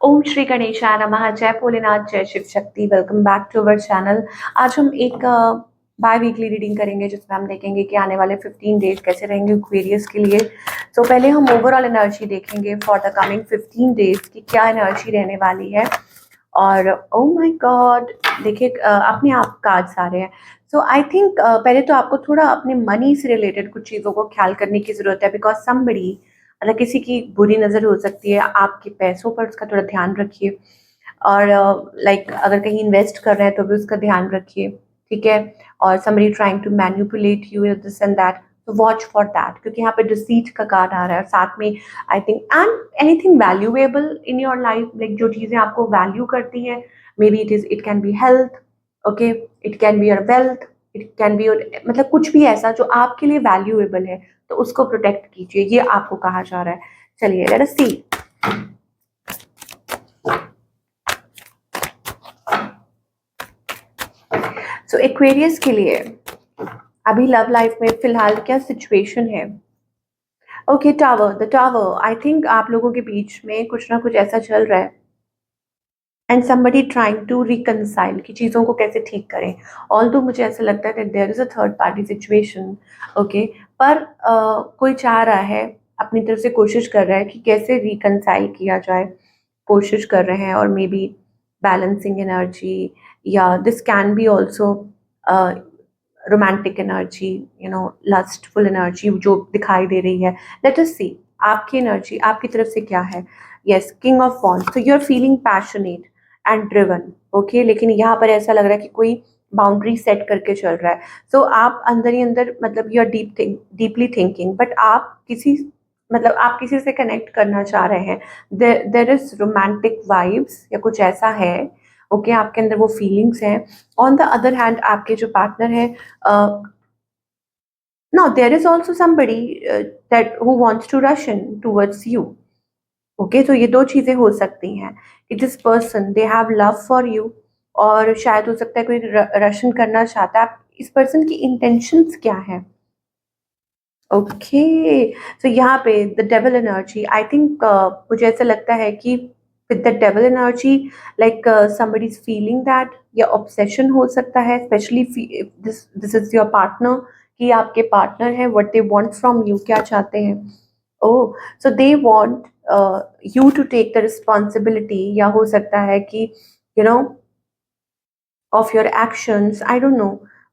ओम श्री गणेशाय नमः। जय भोलेनाथ, जय Shiv Shakti. Welcome back to our channel. आज हम एक बाय वीकली रीडिंग करेंगे जिसमें हम देखेंगे कि आने वाले 15 डेज कैसे रहेंगे एक्वेरियस के लिए। तो पहले हम ओवरऑल एनर्जी देखेंगे फॉर द कमिंग 15 डेज की क्या एनर्जी रहने वाली है। और ओ माय गॉड, देखिए अपने आप कार्ड्स आ रहे हैं। सो आई थिंक पहले तो आपको थोड़ा अपने मनी से रिलेटेड कुछ चीज़ों को ख्याल करने की ज़रूरत है, बिकॉज समबडी मतलब किसी की बुरी नज़र हो सकती है आपके पैसों पर, उसका थोड़ा ध्यान रखिए। और लाइक अगर कहीं इन्वेस्ट कर रहे हैं तो भी उसका ध्यान रखिए, ठीक है। और somebody trying to manipulate you this and that, तो वॉच फॉर दैट, क्योंकि यहाँ पे डिसीट का कार्ड आ रहा है। साथ में I think and anything valuable in your life, like जो चीज़ें आपको वैल्यू करती हैं, may be it can be health, okay, it can be your wealth, it can be your, मतलब कुछ भी ऐसा जो आपके लिए वैल्यूएबल है, तो उसको प्रोटेक्ट कीजिए, ये आपको कहा जा रहा है। चलिए लेट अस सी। सो एक्वेरियस के लिए अभी लव लाइफ में फिलहाल क्या सिचुएशन है? Okay, tower, the tower. I think आप लोगों के बीच में कुछ ना कुछ ऐसा चल रहा है and somebody trying to reconcile कि चीज़ों को कैसे ठीक करें। ऑल्दो मुझे ऐसा लगता है that there is a third party situation, okay, पर कोई चाह रहा है, अपनी तरफ से कोशिश कर रहा है कि कैसे reconcile किया जाए, कोशिश कर रहे हैं। और मे बी बैलेंसिंग एनर्जी, या this can B also romantic energy, you know, lustful energy जो दिखाई दे रही है। लेट अस सी आपकी एनर्जी आपकी तरफ से क्या है। Yes, king of wands. तो you are feeling passionate and driven, okay, लेकिन यहाँ पर ऐसा लग रहा है कि कोई बाउंड्री सेट करके चल रहा है। सो आप अंदर ही अंदर, मतलब you are deeply thinking, but आप किसी, मतलब आप किसी से कनेक्ट करना चाह रहे हैं। देर इज रोमांटिक वाइब्स या कुछ ऐसा है, ओके, आपके अंदर वो फीलिंग्स हैं। ऑन द अदर हैंड आपके जो पार्टनर है, no, there is also somebody that who wants to rush in towards you, okay. तो ये दो चीज़ें हो सकती हैं कि this person they have love for you, और शायद हो सकता है कोई रशन करना चाहता है। आप इस पर्सन की इंटेंशंस क्या है, ओके। तो यहाँ पे the devil energy, I think मुझे ऐसा लगता है कि with the devil energy, like somebody is feeling that, या ऑब्सेशन हो सकता है, especially this this is your partner, कि आपके पार्टनर है, what they want from you, क्या चाहते हैं। Oh, so they want you to take the responsibility, या हो सकता है कि you know of your actions, I don't know.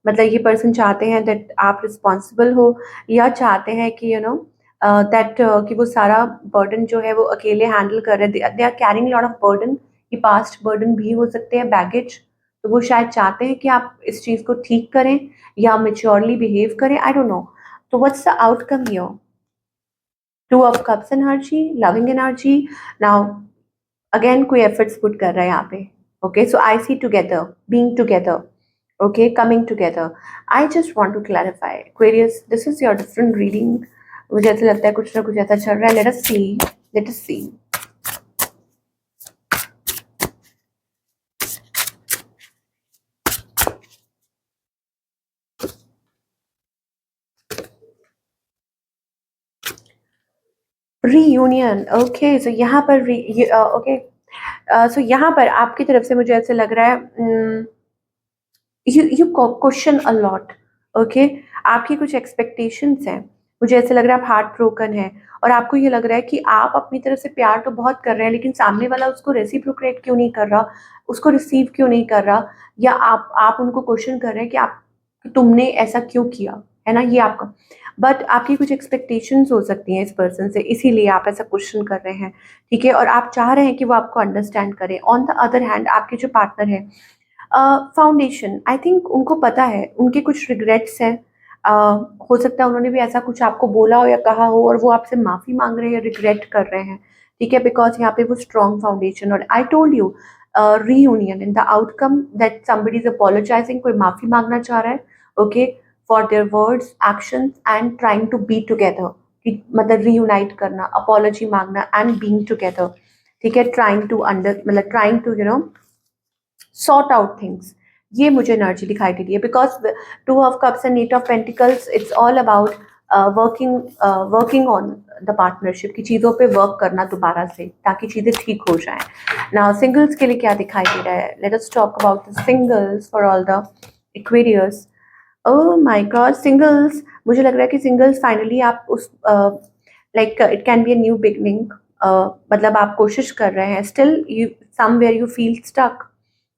मतलब ये पर्सन चाहते हैं दैट आप रिस्पॉन्सिबल हो, या चाहते हैं कि यू नो दैट कि वो सारा बर्डन जो है वो अकेले हैंडल कर रहे हैं। They are carrying lot of burden, कि पास्ट बर्डन भी हो सकते हैं, बैगेज। तो वो शायद चाहते हैं कि आप इस चीज़ को ठीक करें या मेच्योरली बिहेव करें, आई डोंट नो। तो what's the outcome here? Two of cups energy, loving energy. Now again कोई एफर्ट्स पुट कर रहा है यहाँ पे, okay. So I see together, being together, okay, coming together. I just want to clarify, Aquarius, this is your different reading. मुझे ऐसा लगता है कुछ ना कुछ ऐसा चल रहा है। let us see, let us see. Reunion, okay, so यहाँ पर okay, so यहाँ पर आपकी तरफ से मुझे ऐसा लग रहा है you question a lot, okay. आपकी कुछ एक्सपेक्टेशंस हैं, मुझे ऐसा लग रहा है आप हार्ट ब्रोकन है, और आपको ये लग रहा है कि आप अपनी तरफ से प्यार तो बहुत कर रहे हैं, लेकिन सामने वाला उसको रेसिप्रोकेट क्यों नहीं कर रहा, उसको रिसीव क्यों नहीं कर रहा, या आप उनको क्वेश्चन कर रहे हैं कि आप, कि तुमने ऐसा क्यों किया, है ना, ये आपका। बट आपकी कुछ एक्सपेक्टेशंस हो सकती हैं इस पर्सन से, इसीलिए आप ऐसा क्वेश्चन कर रहे हैं, ठीक है। और आप चाह रहे हैं कि वो आपको अंडरस्टैंड करें। ऑन द अदर हैंड आपके जो पार्टनर है, फाउंडेशन, आई थिंक उनको पता है, उनके कुछ रिग्रेट्स हैं। हो सकता है उन्होंने भी ऐसा कुछ आपको बोला हो या कहा हो, और वो आपसे माफ़ी मांग रहे हैं, रिग्रेट कर रहे हैं, ठीक है। बिकॉज यहाँ पे वो स्ट्रॉन्ग फाउंडेशन, और I told you reunion in the outcome that somebody is apologizing, कोई माफ़ी मांगना चाह रहा है, okay, for their words, actions and trying to be together, मतलब रीयूनाइट करना, अपॉलोजी मांगना एंड बीइंग टुगेदर, ठीक है। ट्राइंग टू अंडर, मतलब trying to you know sort out things, ये मुझे एनर्जी दिखाई दे रही है। Because two of cups and eight of pentacles, it's all about working working on the partnership की चीज़ों पे वर्क करना दोबारा से, ताकि चीज़ें ठीक हो जाएं. नाउ सिंगल्स के लिए क्या दिखाई दे रहा है? Let us talk about the singles for all the Aquarius. Oh my god, singles, मुझे लग रहा है कि सिंगल्स फाइनली आप उस like it can be a new beginning. मतलब आप कोशिश कर रहे हैं, still you somewhere you feel stuck,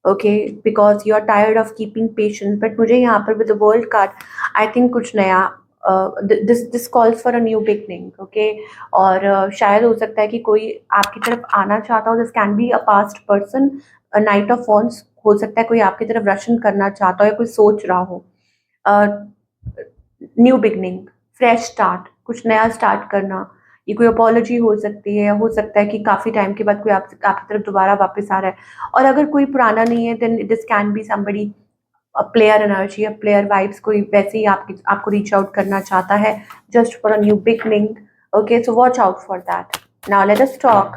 okay, because you are tired of keeping patience. But मुझे यहाँ पर with the world card I think कुछ नया, this this calls for a new beginning, okay. और शायद हो सकता है कि कोई आपकी तरफ आना चाहता हो. This can be a past person. Night of wands, हो सकता है कोई आपकी तरफ रशन करना चाहता हो या कोई सोच रहा हो. न्यू बिगनिंग, फ्रेश स्टार्ट, कुछ नया स्टार्ट करना. ये कोई अपॉलॉजी हो सकती है, या हो सकता है कि काफ़ी टाइम के बाद कोई आपकी तरफ दोबारा वापस आ रहा है. और अगर कोई पुराना नहीं है, then this can be somebody, player energy, player vibes, कोई वैसे ही आपको रीच आउट करना चाहता है, just for a new beginning. Okay, so watch out for that. Now let us talk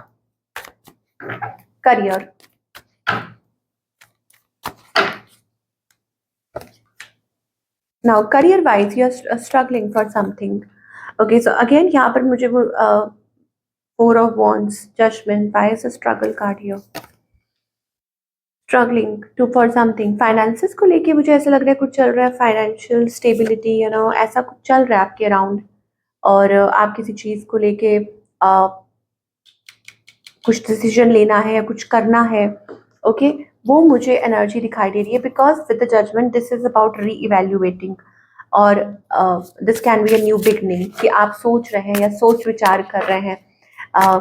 career. Now, career-wise, you're struggling for something. Okay, so again, यहाँ पर मुझे वो Four of Wands, Judgment. Why is a struggle card here? Struggling to for something. Finances को लेके मुझे ऐसा लग रहा है कुछ चल रहा है, फाइनेंशियल स्टेबिलिटी, ऐसा कुछ चल रहा है आपके अराउंड. और आप किसी चीज़ को लेके कुछ डिसीजन लेना है या कुछ करना है, ओके, वो मुझे एनर्जी दिखाई दे रही है. Because with the judgement this is about reevaluating. और this can be a new beginning, कि आप सोच रहे हैं या सोच विचार कर रहे हैं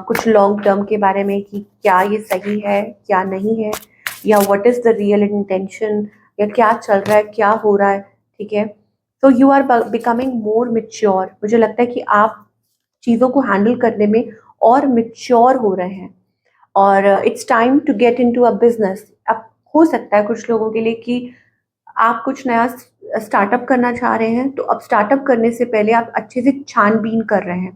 कुछ लॉन्ग टर्म के बारे में, कि क्या ये सही है, क्या नहीं है, या what is the real intention, या क्या चल रहा है, क्या हो रहा है. ठीक है, तो you are becoming more mature. मुझे लगता है कि आप चीज़ों को हैंडल करने में और मिच्योर हो रहे हैं. और it's time to get into a business. अब हो सकता है कुछ लोगों के लिए कि आप कुछ नया स्टार्टअप करना चाह रहे हैं, तो अब स्टार्टअप करने से पहले आप अच्छे से छानबीन कर रहे हैं.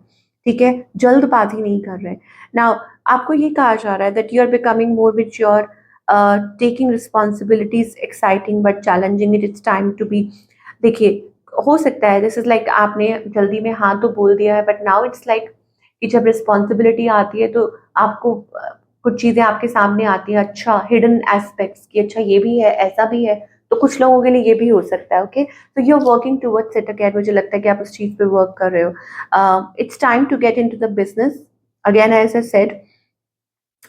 ठीक है, जल्दबाजी नहीं कर रहे. नाउ आपको ये कहा जा रहा है that you are becoming more mature, taking responsibilities exciting but challenging. It's time to be. देखिए, हो सकता है दिस इज लाइक आपने जल्दी में हाँ तो बोल दिया है, बट नाउ इट्स लाइक कि जब रिस्पॉन्सिबिलिटी आती है तो आपको कुछ चीज़ें आपके सामने आती हैं, अच्छा हिडन एस्पेक्ट्स, कि अच्छा ये भी है, ऐसा भी है. तो कुछ लोगों के लिए ये भी हो सकता है. ओके, तो you are working towards it. Again मुझे लगता है कि आप उस चीज़ पे वर्क कर रहे हो. It's time to get into the business. Again as I said,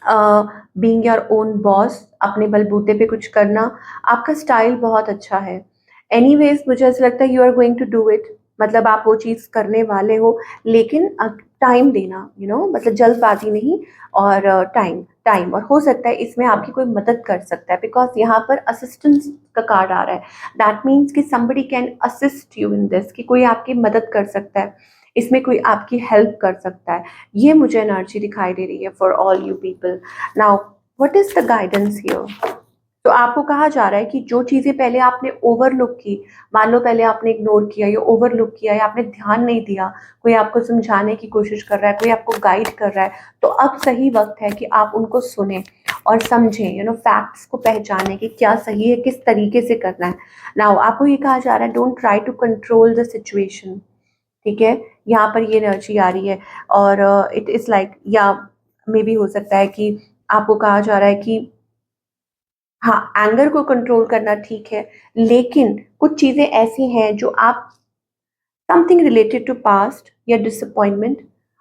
being your own boss, अपने बलबूते पे कुछ करना. आपका स्टाइल बहुत अच्छा है. एनीवेज मुझे ऐसा लगता है you are going to do it. मतलब आप वो चीज़ करने वाले हो, लेकिन टाइम देना, मतलब जल्दबाजी नहीं. और टाइम टाइम, और हो सकता है इसमें आपकी कोई मदद कर सकता है, बिकॉज यहाँ पर असिस्टेंस का कार्ड आ रहा है. दैट मीन्स कि somebody can assist you in this, कि कोई आपकी मदद कर सकता है, इसमें कोई आपकी हेल्प कर सकता है. ये मुझे एनर्जी दिखाई दे रही है for all you people. Now what is the guidance here? तो आपको कहा जा रहा है कि जो चीज़ें पहले आपने ओवरलुक की, मान लो पहले आपने इग्नोर किया या ओवरलुक किया या आपने ध्यान नहीं दिया, कोई आपको समझाने की कोशिश कर रहा है, कोई आपको गाइड कर रहा है, तो अब सही वक्त है कि आप उनको सुने और समझें, फैक्ट्स को पहचानें कि क्या सही है, किस तरीके से करना है. नाउ आपको ये कहा जा रहा है don't try to control the situation. ठीक है, यहाँ पर ये एनर्जी आ रही है. और इट इज़ लाइक, या मे बी हो सकता है कि आपको कहा जा रहा है कि हाँ, एंगर को कंट्रोल करना ठीक है, लेकिन कुछ चीज़ें ऐसी हैं जो आप, समथिंग रिलेटेड टू पास्ट या डिसअपॉइंटमेंट,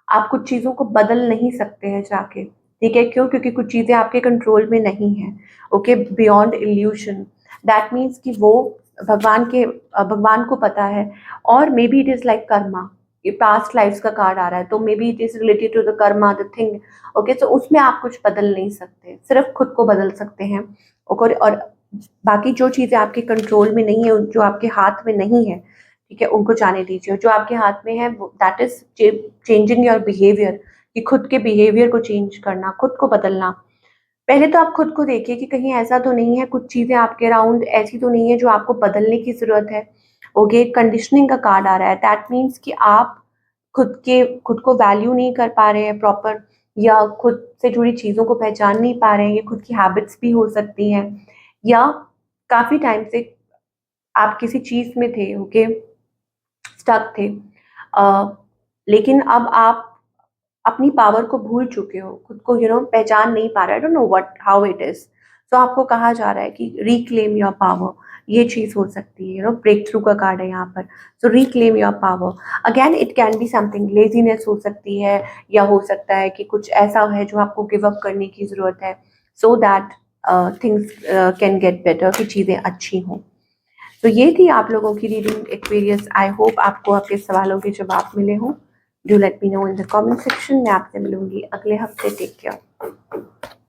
आप कुछ चीज़ों को बदल नहीं सकते हैं जाके. ठीक है, क्यों? क्योंकि कुछ चीज़ें आपके कंट्रोल में नहीं हैं. Okay, beyond illusion. That means कि वो भगवान को पता है. और maybe it is like karma. ये पास्ट लाइफ्स का कार्ड आ रहा है, तो maybe it is related to the karma, the thing. Okay, तो उसमें आप कुछ बदल नहीं सकते, सिर्फ खुद को बदल सकते हैं. और बाकी जो चीज़ें आपके कंट्रोल में नहीं है, जो आपके हाथ में नहीं है, ठीक है, उनको जाने दीजिए. जो आपके हाथ में है वो, that is changing your behaviour, कि खुद के बिहेवियर को चेंज करना, खुद को बदलना. पहले तो आप खुद को देखिए कि कहीं ऐसा तो नहीं है, कुछ चीज़ें आपके अराउंड ऐसी तो नहीं है जो आपको बदलने की ज़रूरत है. ओके, कंडीशनिंग का कार्ड आ रहा है. दैट मीन्स कि आप खुद को वैल्यू नहीं कर पा रहे हैं प्रॉपर, या खुद से जुड़ी चीज़ों को पहचान नहीं पा रहे हैं. ये खुद की हैबिट्स भी हो सकती हैं, या काफ़ी टाइम से आप किसी चीज़ में थे, ओके, स्टक थे. लेकिन अब आप अपनी पावर को भूल चुके हो, खुद को पहचान नहीं पा रहे, आई don't know what how it is. तो आपको कहा जा रहा है कि रिक्लेम योर पावर, ये चीज़ हो सकती है, ब्रेक थ्रू का कार्ड है यहाँ पर। So reclaim your power, again it can be something, laziness हो सकती है, या हो सकता है कि कुछ ऐसा है जो आपको गिव अप करने की ज़रूरत है, so that things can get better, कि चीज़ें अच्छी हों। तो ये थी आप लोगों की रीडिंग एक्वेरियस। आई होप आपको आपके सवालों के जवाब मिले हों। Do let me know in the comment section. मैं आपसे मिलूंगी अगले हफ्ते। Take care.